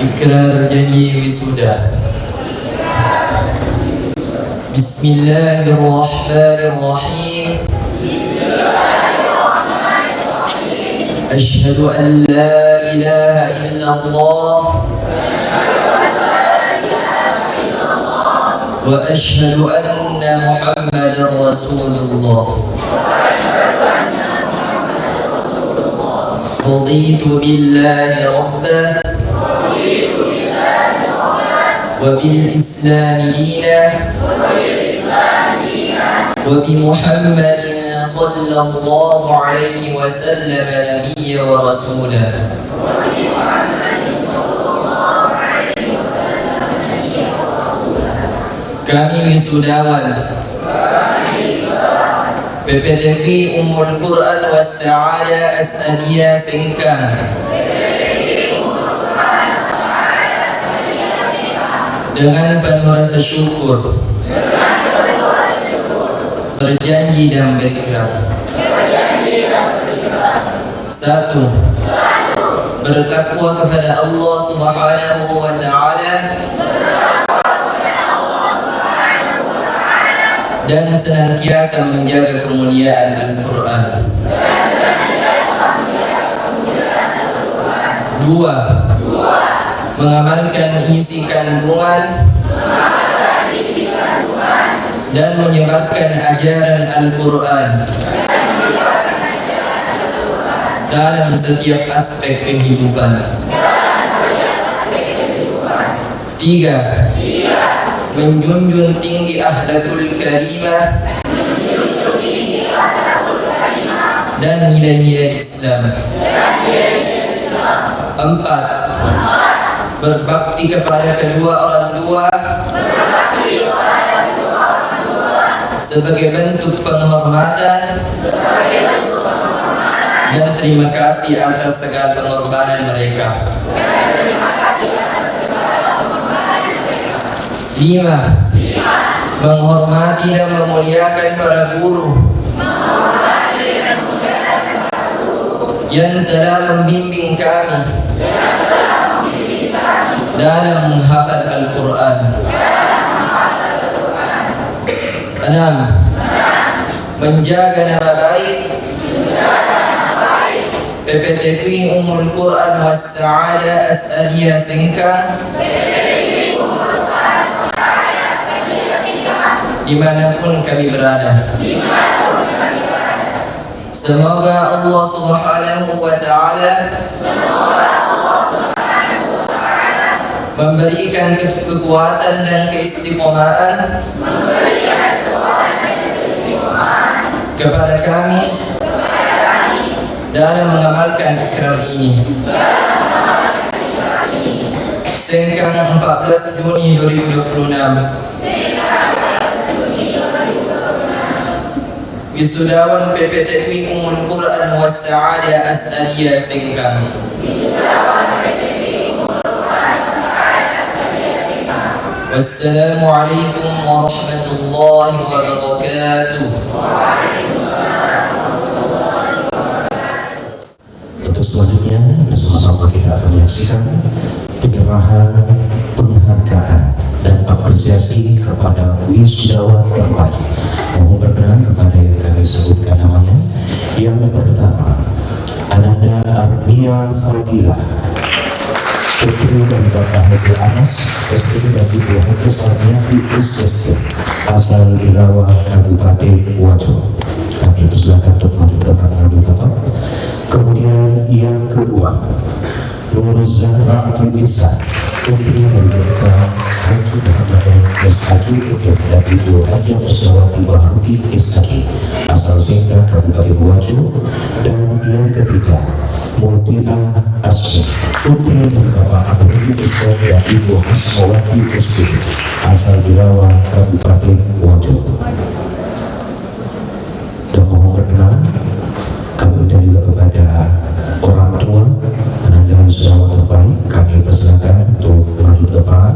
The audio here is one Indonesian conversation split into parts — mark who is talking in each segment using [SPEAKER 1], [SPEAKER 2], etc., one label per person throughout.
[SPEAKER 1] Ikrar janji wisuda. Bismillahirrahmanirrahim. Asyhadu an la ilaha illallah wa asyhadu anna Muhammadar Rasulullah. Raditu billahi rabban wa bil islami dinan wa bi Muhammadin sallallahu alaihi wasallam nabiyya wa rasulah. Kami wisudawan PPTP Ummul Quran was Sa'adah As-Aliyah Sengkang dengan penuh rasa syukur berjanji dan berikrar. 1. Bertakwa kepada Allah Subhanahu wa ta'ala dan senantiasa menjaga kemuliaan Al-Quran. 2. Mengamalkan isi kandungan dan menyebarkan ajaran Al-Quran dalam setiap aspek kehidupan. 3. Menjunjung tinggi akhlakul karimah dan nilai-nilai Islam. 4. Berbakti kepada kedua orang tua sebagai bentuk penghormatan dan terima kasih atas segala pengorbanan mereka. 5. Menghormati dan memuliakan para guru yang telah membimbing kami dalam menghafal Al-Quran. 6. Menjaga nama baik PPTP Ummul Quran was Sa'adah As-Aliyah Sengkang dimanapun kami berada. Semoga Allah Subhanahu wa ta'ala memberikan kekuatan dan keistiqomahan kepada kami dalam mengamalkan ikrar ini. Sengkang 14 Juni 2026. Wisudawan PPTP Ummul Quran was Sa'adah As-Aliyah Sengkang. Wassalamualaikum warahmatullahi wabarakatuh.
[SPEAKER 2] Untuk selanjutnya bersama-sama kita akan menyaksikan penyerahan penghargaan dan apresiasi kepada wisudawan terbaik. Mohon berkenan kepada yang kami sebutkan namanya. Yang pertama, Ananda Armia Fadilah, Putri dan Bapak Haji Anas, Putri dan Ibu Haji Sarmiati SSC, asal Ilawa Kabupaten Wajo. Kami persilakan untuk maju ke depan terlebih dahulu. Kemudian yang kedua, Nur Zahra Atul Isa, Putri dari Bapak Haji Muhammad SHG dan Ibu Haji Musnawati Baharuti SHG, asal Sengkang Kabupaten Wajo. Dan yang ketiga, Mutia Asmi, Putri dari Bapak Abdul Islam dan Ibu Hasmawati SPD, asal Ilawa Kabupaten Wajo. Dan mohon berkenan kami undang juga kepada orang tua Ananda wisudawan terbaik. Kami persilakan untuk maju ke depan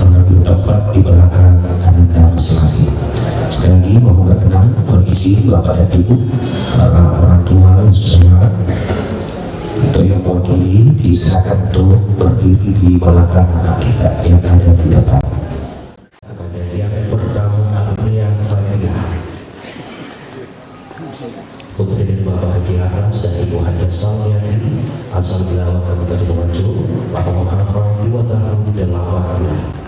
[SPEAKER 2] mengambil tempat di belakang Ananda masing-masing. Sekali lagi mohon berkenan mengisi Bapak dan Ibu, para orang tua wisudawan untuk yang mewakili di disilakan untuk berdiri di belakang anak kita yang ada di depan. Kepada yang pertama yang Faidah, Putri dan Bapak Haji Aras dan Ibu Haja Salyani asal Belawan Kabupaten Wajo, Bapak Muhammad 2 tahun 8 bulan.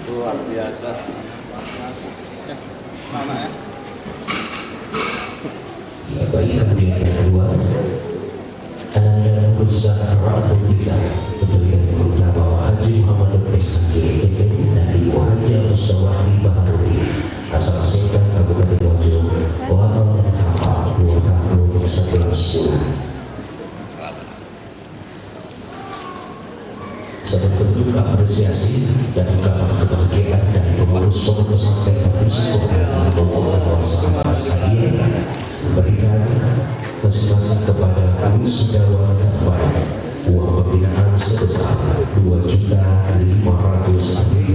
[SPEAKER 3] Luar biasa. Mana ya?
[SPEAKER 2] Ya, bagi kemudian yang kedua, Ananda Berusaha Ratu Bisa Putri yang pertama Haji Muhammad SG dari Haji Mustawari Baharuri asal Sultan Kabupaten Wajo, Lama Hafal 2 tahun 11 bulan. Sebagai bentuk apresiasi dan ungkapan kebahagiaan dari pengurus pondok pesantren Hafiz Quran Bapak Hadiah diberikan masing-masing kepada wisudawan terbaik uang pembinaan sebesar Rp2.500.000.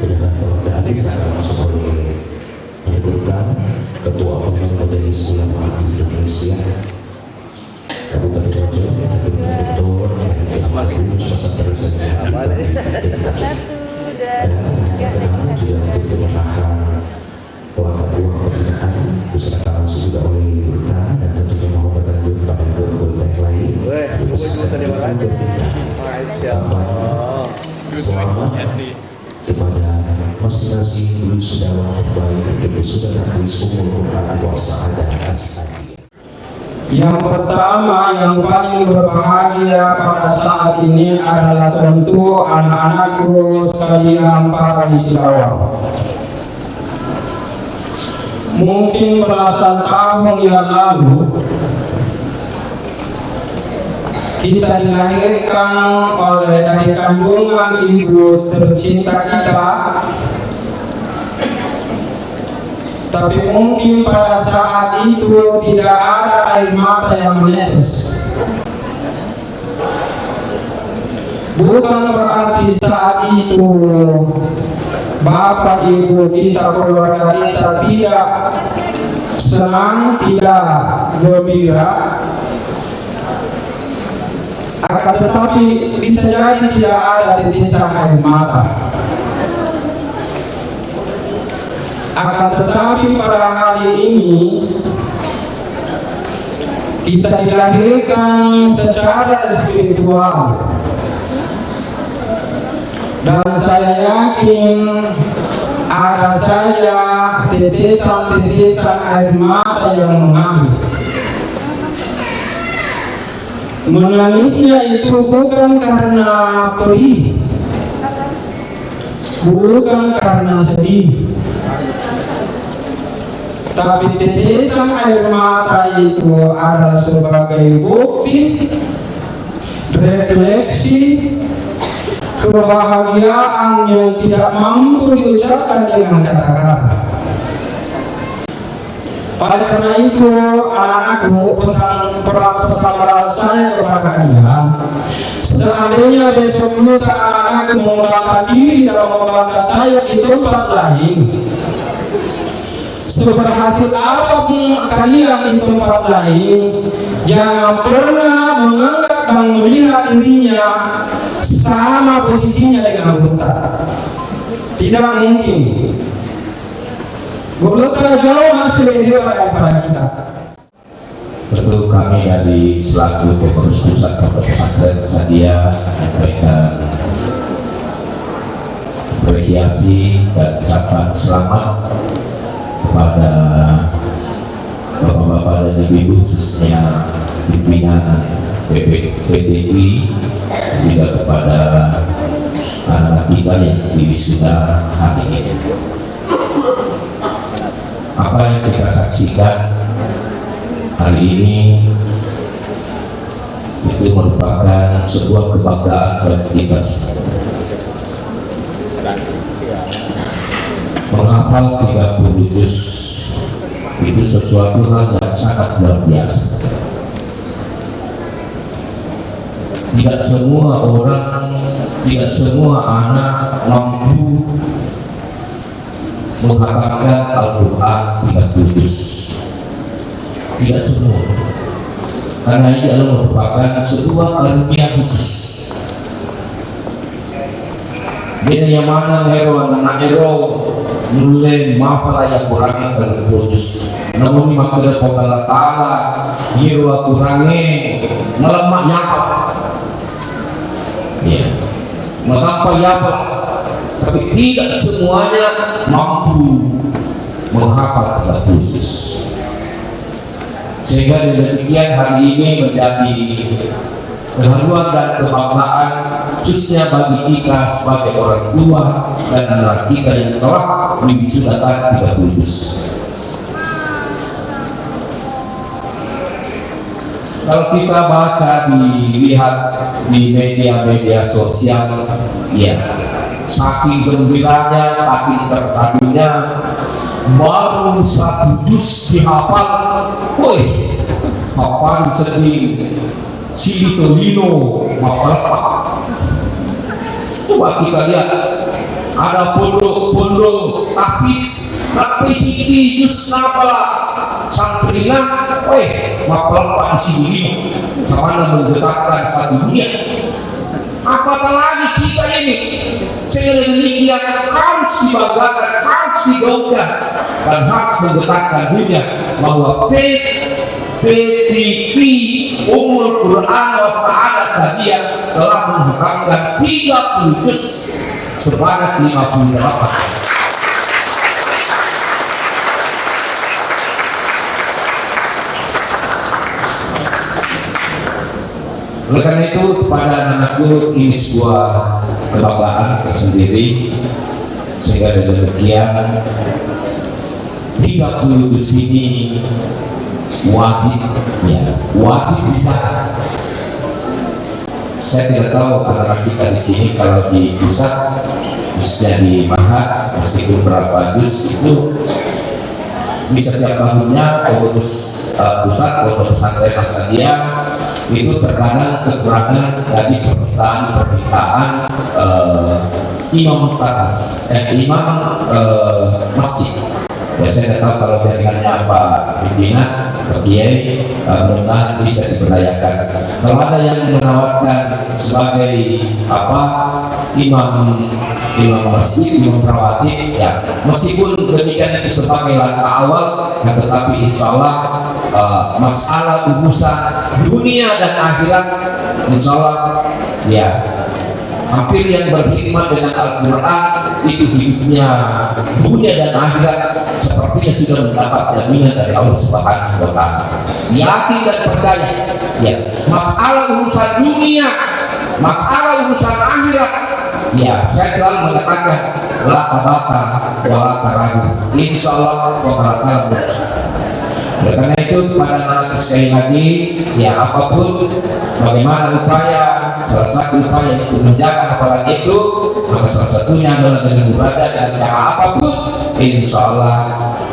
[SPEAKER 2] Dengan pengadaan sekarang masuk oleh menyebutkan Ketua Umum Majelis Ulama Indonesia Kabupaten Wajo, Dr. Agus Pesantren dan juga untuk penyerahan uang pembinaan diserahkan langsung juga oleh kita dan tentunya mau berlanjut pada guru-guru yang lain. Selamat kepada masing-masing wisudawan terbaik untuk wisuda Hafiz Quran Puasa dan Asadi.
[SPEAKER 4] Yang pertama yang paling berbahagia pada saat ini adalah tentu anak-anakku sekalian para wisudawan. Mungkin belasan tahun yang lalu kita dilahirkan dari kandungan ibu tercinta kita, tapi mungkin pada saat itu tidak ada air mata yang menetes. Bukan berarti saat itu bapak ibu kita, keluarga kita tidak senang, tidak gembira. Akan tetapi bisa jadi tidak ada tetesan air mata. Akan tetapi pada hari ini kita dilahirkan secara spiritual, dan saya yakin ada saja tetesan-tetesan air mata yang mengalir. Menangisnya itu bukan karena perih, bukan karena sedih, tapi tetesan air mata itu adalah sebagai bukti refleksi kebahagiaan yang tidak mampu diucapkan dengan kata-kata. Oleh karena itu, anak-anakku, pesan moral saya kepada kalian, seandainya besok lusa anak-anakku mengembangkan diri dan mengembangkan saya di tempat lain, seberhasil apapun kalian di tempat lain, jangan pernah menganggap dan melihat dirinya sama posisinya dengan buta. Tidak mungkin. Golongan jauh masih lebih hebat daripada kita.
[SPEAKER 5] Tentu kami dari selaku pengurus pusat Pondok Pesantren Sadia menyampaikan apresiasi dan ucapan selamat kepada bapak-bapak dan ibu-ibu, khususnya pimpinan PTI, juga kepada anak kita yang diwisuda hari ini. Apa yang kita saksikan hari ini itu merupakan sebuah kebanggaan bagi kita semua. Menghafal 30 juz itu sesuatu hal yang sangat luar biasa. Tidak semua orang, tidak semua anak mampu menghafalkan Al-Quran 30 juz. Tidak semua, karena ini adalah merupakan sebuah karunia khusus. Dia yang mana hero anak hero nulen maaflah yang kurangnya dalam kudus. Namun makna Allah Taala hero kurangnya melemak nyapa. Ya, mengapa ya Pak? Tapi tidak semuanya mampu menghafal kitab kudus. Sehingga demikian hari ini menjadi keharuan dan kebanggaan khususnya bagi kita sebagai orang tua dan anak kita yang telah diwisudakan kitab kudus. Kalau kita baca, dilihat di media-media sosial, ya, saking gembiranya, saking terharunya, baru 1 juz dihafal, woi, hafal sedih, Silitolino, hafal apa? Coba kita lihat, ada pondok-pondok tapi sini juz nafala santrina, mapal Pak sini sama menggerakkan satu dunia. Apatah lagi kita ini sehingga demikian harus dibanggakan, harus digaungkan dan harus menggerakkan dunia bahwa PTV Ummul Quran wa Sa'adat Sadiyah telah menghatamkan 30 juz sebanyak 58. Oleh karena itu kepada anak-anakku ini sebuah kebanggaan tersendiri, sehingga demikian 30 juz ini wajib dicatat. Saya tidak tahu anak-anak kita di sini kalau di pusat, khususnya di Mahat, meskipun berapa juz itu di setiap tahunnya pengurus pusat atau pesantren Asadiah itu terkadang kekurangan dari permintaan imam masjid. Dan saya tidak tahu kalau jaringannya Pak pimpinan, Pak Kiai, mudah-mudahan bisa diberdayakan. Kalau ada yang menawarkan sebagai imam masjid, imam rawatib, ya meskipun demikian itu sebagai langkah awal, tetapi insya Allah masalah urusan dunia dan akhirat insya Allah ya hampir yang berkhidmat dengan Al-Quran itu hidupnya dunia dan akhirat sepertinya sudah mendapat jaminan dari Allah Subhanahu wa Ta'ala. Yakin dan percaya ya, masalah urusan dunia, masalah urusan akhirat ya, saya selalu mengatakan la tabata wa la tarahu, insyaallah wa ta'ala. Oleh karena itu pada anak sekali lagi ya, apapun bagaimana upaya, salah satu upaya untuk menjaga hafalan itu, maka salah satunya adalah dengan berada dan cara apapun, insya Allah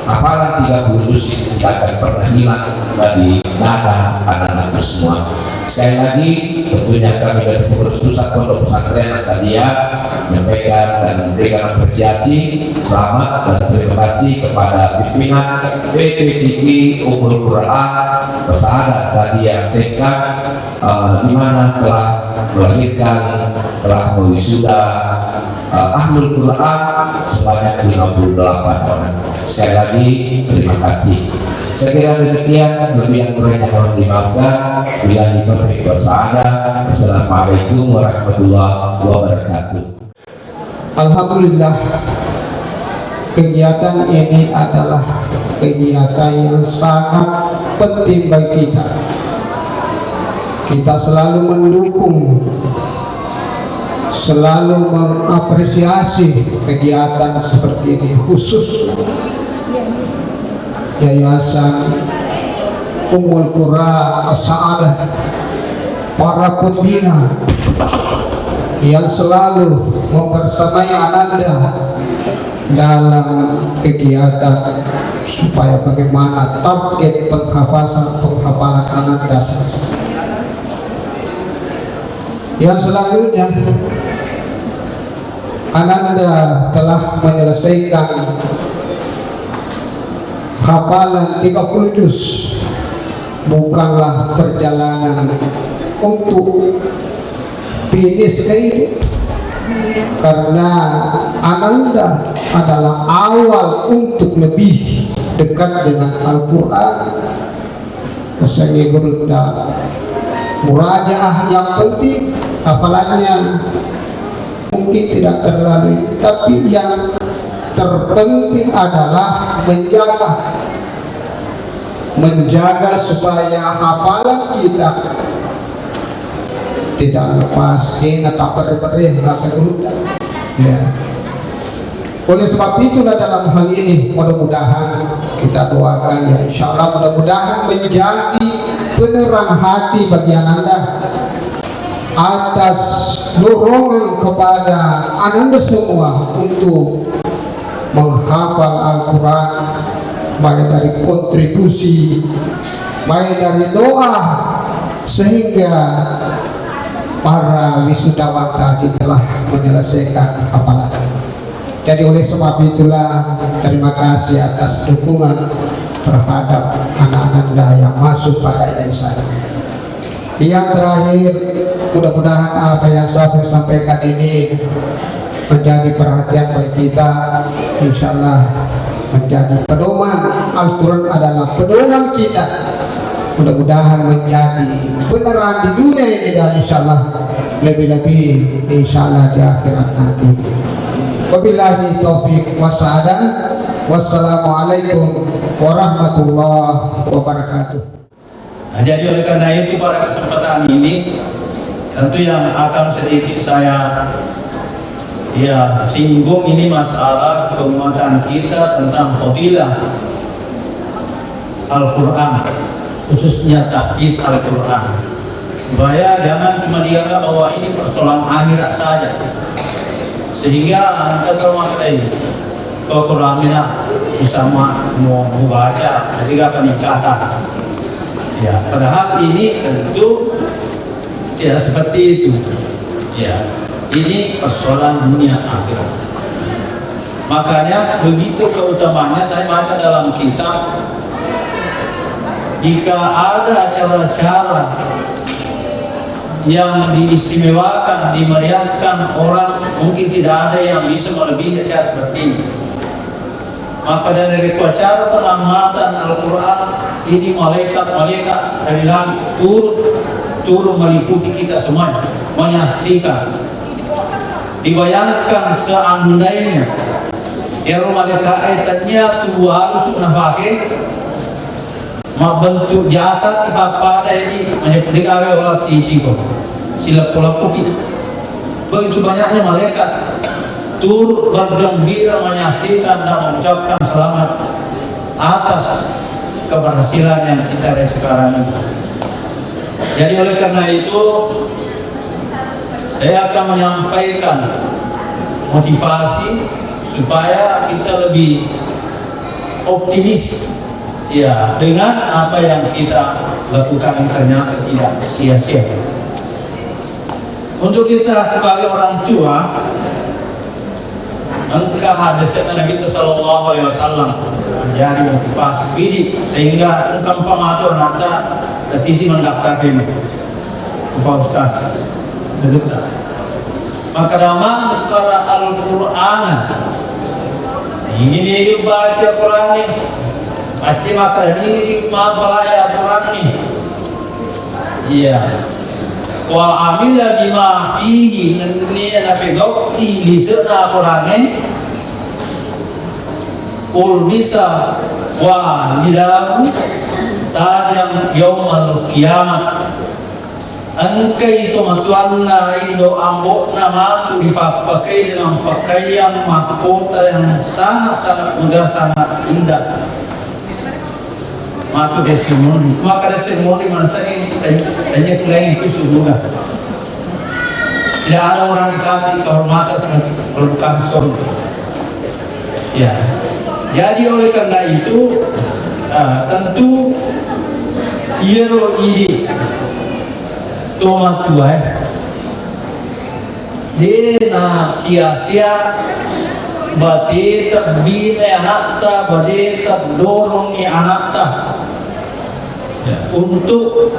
[SPEAKER 5] hafalan 30 juz itu tidak akan pernah hilang dari nada anak-anakku semua. Sekali lagi tentunya kami dari pengurus pusat Pondok Pesantren Asadiah menyampaikan dan memberikan apresiasi, selamat dan terima kasih kepada pimpinan PTV Ummul Quran wa Sa'adat Sadiyah Sekar di mana telah melahirkan, telah mewisuda Ahlul Quran sebanyak 58 orang. Sekali lagi terima kasih. Saya kira demikian, lebih yang kurangnya mohon dimaafkan. Billahi taufiq wal hidayah. Assalamualaikum warahmatullahi wabarakatuh.
[SPEAKER 3] Alhamdulillah, kegiatan ini adalah kegiatan yang sangat penting bagi kita. Kita selalu mendukung, selalu mengapresiasi kegiatan seperti ini, khusus Yayasan Ummul Qura As-Sa'adah para pembina yang selalu membersamai Ananda dalam kegiatan supaya bagaimana target penghafalan Ananda. Yang selanjutnya, Ananda telah menyelesaikan hafalan 30 juz. Bukanlah perjalanan untuk finish kehidupan, karena Ananda adalah awal untuk lebih dekat dengan Al-Quran. Sehingga murajaah yang penting, hafalannya mungkin tidak terlalu, tapi yang terpenting adalah menjaga supaya hafalan kita tidak lepas tak berperih rasa geruta. Ya. Oleh sebab itulah dalam hal ini mudah-mudahan kita doakan ya, insya Allah mudah-mudahan menjadi penerang hati bagi Ananda atas dorongan kepada Ananda semua untuk menghafal Al-Quran, baik dari kontribusi, baik dari doa, sehingga para wisudawan tadi telah menyelesaikan hafalan. Jadi oleh sebab itulah terima kasih atas dukungan terhadap anak-anak Anda yang masuk pada yayasan. Yang terakhir, mudah-mudahan apa yang saya sampaikan ini menjadi perhatian bagi kita, insya Allah menjadi pedoman. Al-Quran adalah pedoman kita, mudah-mudahan menjadi penerang di dunia ini dan insya Allah lebih-lebih insya Allah di akhirat nanti. Wabillahi taufiq wassalam. Wassalamualaikum warahmatullahi wabarakatuh.
[SPEAKER 6] Nah, jadi oleh karena itu pada kesempatan ini tentu yang akan sedikit saya singgung ini masalah penguatan kita tentang fadilah Al-Quran, khususnya tahfiz Al-Quran, supaya jangan cuma dianggap bahwa ini persoalan akhirat saja, sehingga kita termakai Al-Quran bisa mau membaca ketika peningkatan. Ya, padahal ini tentu tidak seperti itu. Ya, ini persoalan dunia akhirat. Makanya begitu keutamaannya saya baca dalam kitab, jika ada cara-cara yang diistimewakan, dimeriahkan orang, mungkin tidak ada yang bisa melebihi cara seperti ini. Maka dari cara pengamatan Al-Quran ini, malaikat dari langit turun meliputi kita semuanya, menyaksikan. Dibayangkan seandainya ya malaikat ayatnya tubuh harus pakai bentuk jasad apa ini menyebutkan oleh cici kok silap pola kopi. Begitu banyaknya malaikat turut bergembira menyaksikan dan mengucapkan selamat atas keberhasilan yang kita ada sekarang ini. Jadi oleh karena itu saya akan menyampaikan motivasi supaya kita lebih optimis ya dengan apa yang kita lakukan, ternyata tidak sia-sia. Untuk kita sebagai orang tua, engkau hadis Nabi Sallallahu Alaihi Wasallam menjadi motivasi bidik, sehingga engkau pematur nanti tetisi mendaftar ini Pak Ustaz betul. Maka dalam kala Al-Quran ini baca Quran ini baca maka ini maaf Al-Quran ini iya wa amila bima fihi ini nabi gau ini serta Quran ul bisa wa lidahu tadang yaumal kiamat. Engkai itu matuanna indo ambok nama tu dipakai dengan pakaian mahkota yang sangat-sangat megah, sangat indah. Maka testimoni, maka testimoni mana saya ini tanya pulang itu surga. Tidak ada orang dikasih kehormatan seperti kalau bukan surga. Ya, jadi oleh karena itu tentu Yero ini Toma Tuhan Dena sia-sia Batita bina anakta Batita dorong anakta untuk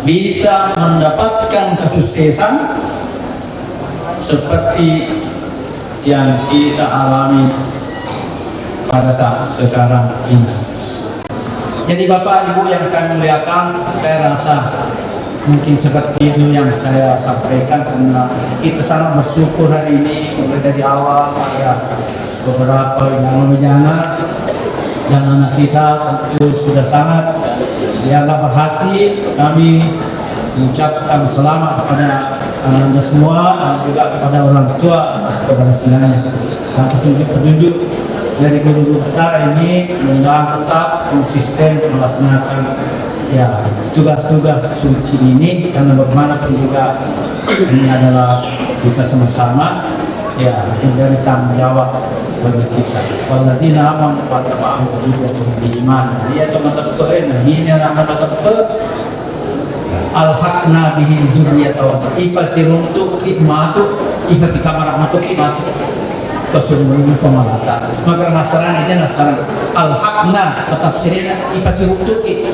[SPEAKER 6] bisa mendapatkan kesuksesan seperti yang kita alami pada saat sekarang ini. Jadi Bapak Ibu yang kami muliakan, saya rasa mungkin seperti itu yang saya sampaikan, karena kita sangat bersyukur hari ini mulai dari awal ada beberapa yang bencana dan anak kita tentu sudah sangat biarlah berhasil. Kami mengucapkan selamat kepada Anda semua dan juga kepada orang tua atas keberhasilannya dan penduduk dari Gunung Utara ini mudah tetap konsisten melaksanakan ya tugas-tugas suci ini, karena bagaimanapun juga ini adalah kita sama-sama ya menjadi tanggung jawab bagi kita. Walladzina amanu wa tabi'u dzurriyyatuhum biiman. Dia cuma tepe nah ini anak tepe alhaqna bihi dzurriyyatuhum ifasirun tuqimatu ifasi kamarahmatu qimatu keseluruhan pemalata. Maka nasaran ini nasaran alhaqna tafsirnya ifasirun tuqi.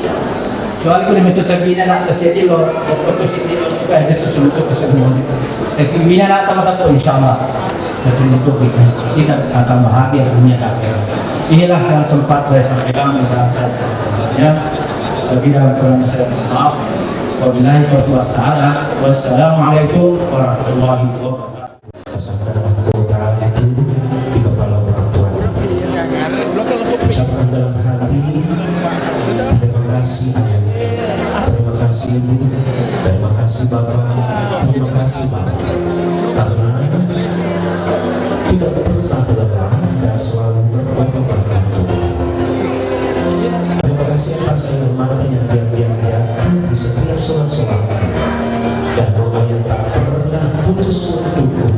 [SPEAKER 6] Soalnya kalau itu terbina nak terjadi lo posisi lo juga ada untuk keseluruhan itu. Tapi bina nak tamat insyaallah untuk kita akan bahagia dunia dan akhirat. Inilah yang sempat saya sampaikan dan saya ya. Tapi dalam kurang saya maaf. Wabillahi taufiq wassalam. Wassalamualaikum warahmatullahi wabarakatuh.
[SPEAKER 2] Kota itu di kepala orang tua. Ucapkan dalam hati, terima kasih ayah, terima kasih ibu, terima kasih bapak, terima kasih bapak, karena tidak pernah lelah dan selalu berkorban. Terima kasih atas mata yang diam-diam di setiap sholat dan doa yang tak pernah putus untukku,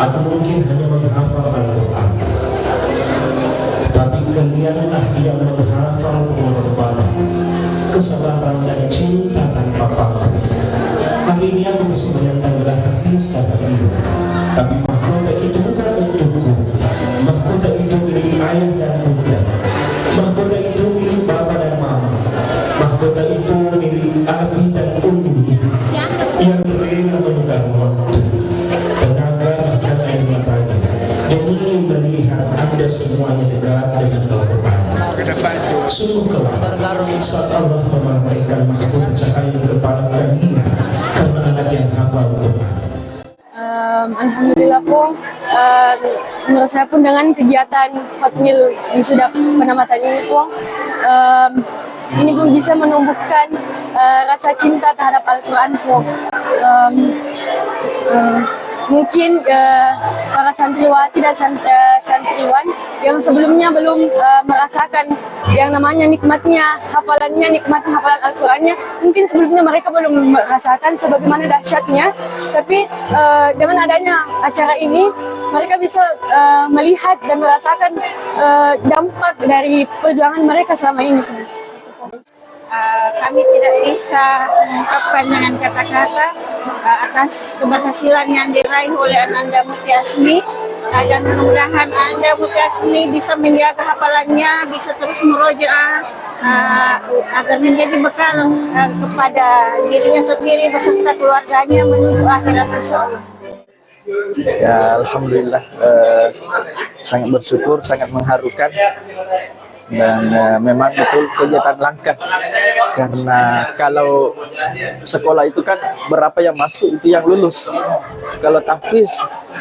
[SPEAKER 2] atau mungkin hanya menghafal Al-Quran. Tapi kalianlah yang menghafal pengorbanan, kesabaran dan cinta tanpa pamrih. Hari ini aku masih menyandang gelar hafiz kata hidup, tapi mahkota itu bukan untukku. Mahkota itu milik ayah dan bunda. Mahkota itu milik bapak dan mama. Mahkota itu milik abi dan umi yang rela menukar waktu, tenaga dan air matanya demi melihat Anda semuanya dekat dengan Al-Quran. Sungguh kelak saat Allah memanggilkan mahkota cahaya kepada kalian karena anak yang hafal Quran.
[SPEAKER 7] Alhamdulillah pun menurut saya pun dengan kegiatan Hotmil Wisuda Penamatan ini pun ini pun bisa menumbuhkan rasa cinta terhadap Al-Quran pun. Mungkin para santriwati dan santriwan yang sebelumnya belum merasakan yang namanya nikmatnya hafalannya, nikmat hafalan Al-Qurannya, mungkin sebelumnya mereka belum merasakan sebagaimana dahsyatnya. Tapi dengan adanya acara ini, mereka bisa melihat dan merasakan dampak dari perjuangan mereka selama ini.
[SPEAKER 8] Kami tidak bisa mengungkapkan dengan kata-kata atas keberhasilan yang diraih oleh Ananda Mufti Asmi, dan mudah-mudahan Ananda Mufti Asmi bisa menjaga hafalannya, bisa terus merojaah agar menjadi bekal kepada dirinya sendiri beserta keluarganya menuju akhirat insyaallah.
[SPEAKER 9] Ya, alhamdulillah, sangat bersyukur, sangat mengharukan. Dan memang betul kegiatan langka, karena kalau sekolah itu kan berapa yang masuk itu yang lulus. Kalau tahfiz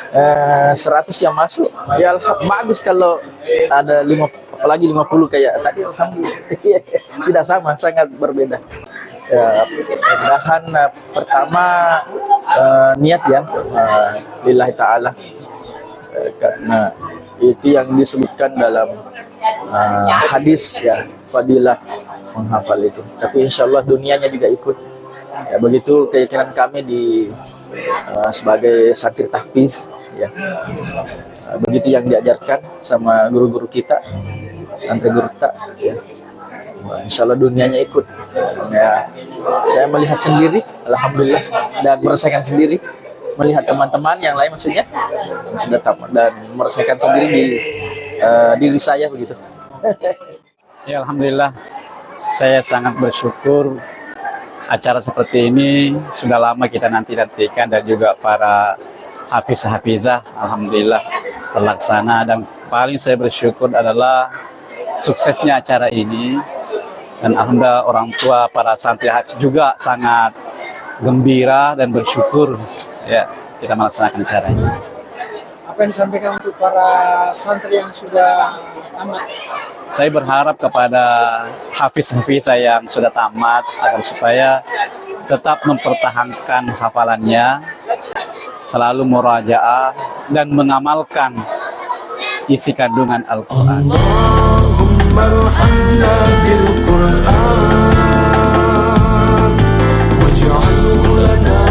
[SPEAKER 9] 100 yang masuk ya bagus, kalau ada 5 apalagi 50 kayak tadi, alhamdulillah. Tidak sama, sangat berbeda. Mudah-mudahan pertama niat ya lillahi ta'ala, karena itu yang disebutkan dalam hadis ya, fadilah menghafal itu. Tapi insya Allah dunianya juga ikut. Ya, begitu keyakinan kami sebagai santri tahfiz ya. Begitu yang diajarkan sama guru-guru kita, santri guru tak ya. Insya Allah dunianya ikut. Ya, saya melihat sendiri, alhamdulillah, dan merasakan sendiri, melihat teman-teman yang lain maksudnya yang sudah tamat dan merasakan sendiri di diri saya begitu.
[SPEAKER 10] Ya, alhamdulillah, saya sangat bersyukur acara seperti ini sudah lama kita nantikan dan juga para hafiz-hafizah alhamdulillah terlaksana, dan paling saya bersyukur adalah suksesnya acara ini, dan alhamdulillah orang tua para santri hafiz juga sangat gembira dan bersyukur ya kita melaksanakan acara ini.
[SPEAKER 11] Apa yang disampaikan untuk para santri yang sudah tamat?
[SPEAKER 10] Saya berharap kepada hafiz-hafiz yang sudah tamat agar supaya tetap mempertahankan hafalannya, selalu murajaah dan mengamalkan isi kandungan Al-Quran. Allahumma arhamna bil Quran waj'alhu lana